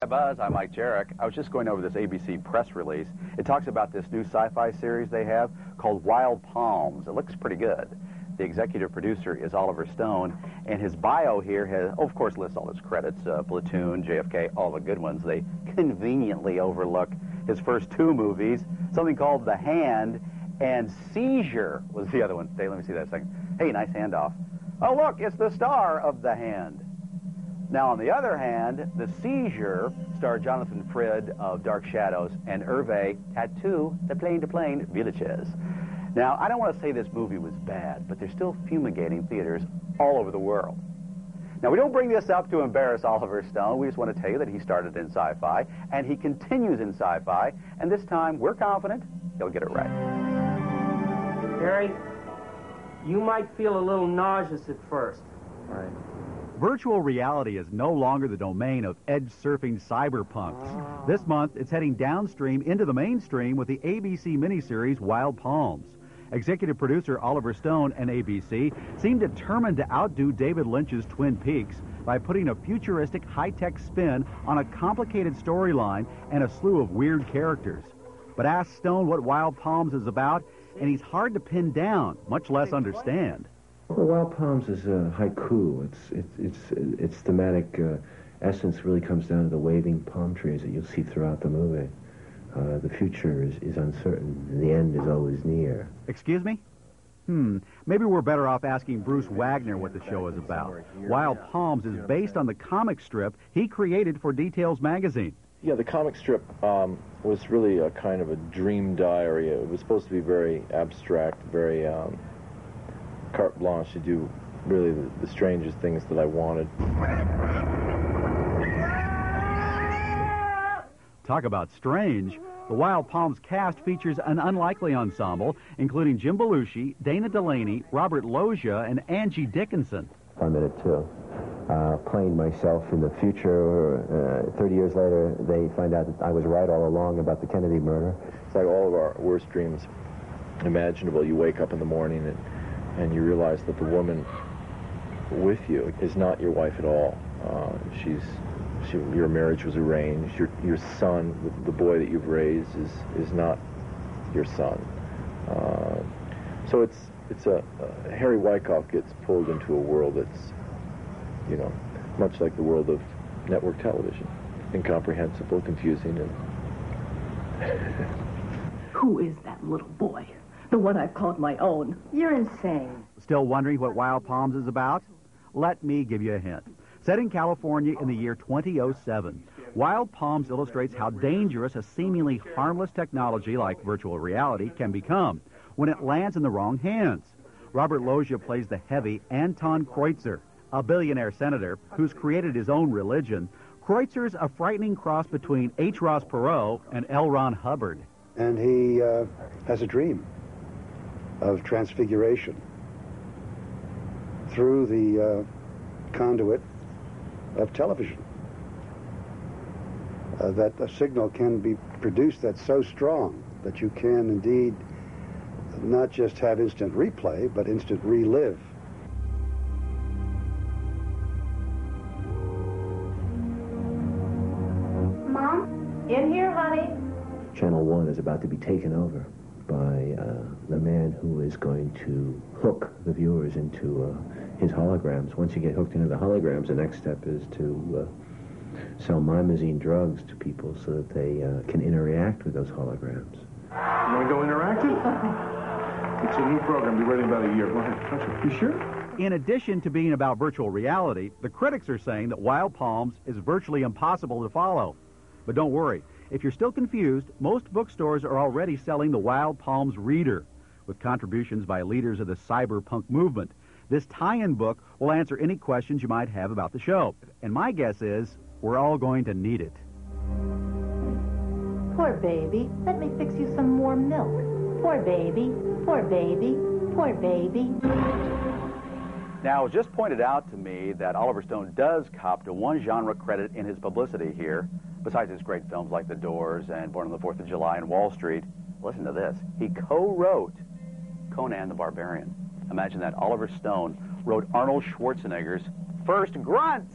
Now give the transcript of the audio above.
Hi Buzz, I'm Mike Jarek. I was just going over this ABC press release. It talks about this new sci-fi series they have called Wild Palms. It looks pretty good. The executive producer is Oliver Stone, and his bio here has, of course, lists all his credits, Platoon, JFK, all the good ones. They conveniently overlook his first two movies, something called The Hand, and Seizure was the other one. Hey, let me see that a second. Hey, nice handoff. Oh, look, it's the star of The Hand. Now, on the other hand, The Seizure starred Jonathan Frid of Dark Shadows and Hervé Tattoo, the plane-to-plane Villages. Now, I don't want to say this movie was bad, but they're still fumigating theaters all over the world. Now, we don't bring this up to embarrass Oliver Stone. We just want to tell you that he started in sci-fi, and he continues in sci-fi, and this time, we're confident he'll get it right. Harry, you might feel a little nauseous at first. Right. Virtual reality is no longer the domain of edge-surfing cyberpunks. This month, it's heading downstream into the mainstream with the ABC miniseries Wild Palms. Executive producer Oliver Stone and ABC seem determined to outdo David Lynch's Twin Peaks by putting a futuristic high-tech spin on a complicated storyline and a slew of weird characters. But ask Stone what Wild Palms is about, and he's hard to pin down, much less understand. Well, Wild Palms is a haiku. Its thematic essence really comes down to the waving palm trees that you'll see throughout the movie. The future is uncertain, and the end is always near. Excuse me? Maybe we're better off asking Bruce Wagner what the show is about. Wild Palms is based on the comic strip he created for Details magazine. Yeah, the comic strip was really a kind of a dream diary. It was supposed to be very abstract, very carte blanche to do really the strangest things that I wanted. Talk about strange. The Wild Palms cast features an unlikely ensemble, including Jim Belushi, Dana Delaney, Robert Loggia, and Angie Dickinson. I'm in it too. Playing myself in the future, 30 years later, they find out that I was right all along about the Kennedy murder. It's like all of our worst dreams imaginable. You wake up in the morning and you realize that the woman with you is not your wife at all. Your marriage was arranged. Your son, the boy that you've raised, is not your son. So it's Harry Wyckoff gets pulled into a world that's, much like the world of network television, incomprehensible, confusing, and. Who is that little boy? The one I've called my own. You're insane. Still wondering what Wild Palms is about? Let me give you a hint. Set in California in the year 2007, Wild Palms illustrates how dangerous a seemingly harmless technology like virtual reality can become when it lands in the wrong hands. Robert Loggia plays the heavy Anton Kreutzer, a billionaire senator who's created his own religion. Kreutzer's a frightening cross between H. Ross Perot and L. Ron Hubbard. And he has a dream of transfiguration through the conduit of television. That a signal can be produced that's so strong that you can indeed not just have instant replay, but instant relive. Mom? In here, honey. Channel 1 is about to be taken over by the man who is going to hook the viewers into his holograms. Once you get hooked into the holograms, the next step is to sell mimazine drugs to people so that they can interact with those holograms. You want to go interactive? It's a new program. Be ready in about a year. Go ahead. Touch it. You sure? In addition to being about virtual reality, the critics are saying that Wild Palms is virtually impossible to follow. But don't worry. If you're still confused, most bookstores are already selling the Wild Palms Reader, with contributions by leaders of the cyberpunk movement. This tie-in book will answer any questions you might have about the show. And my guess is we're all going to need it. Poor baby. Let me fix you some more milk. Poor baby. Poor baby. Poor baby. Now, it was just pointed out to me that Oliver Stone does cop to one genre credit in his publicity here, besides his great films like The Doors and Born on the 4th of July and Wall Street. Listen to this. He co-wrote Conan the Barbarian. Imagine that. Oliver Stone wrote Arnold Schwarzenegger's first grunts.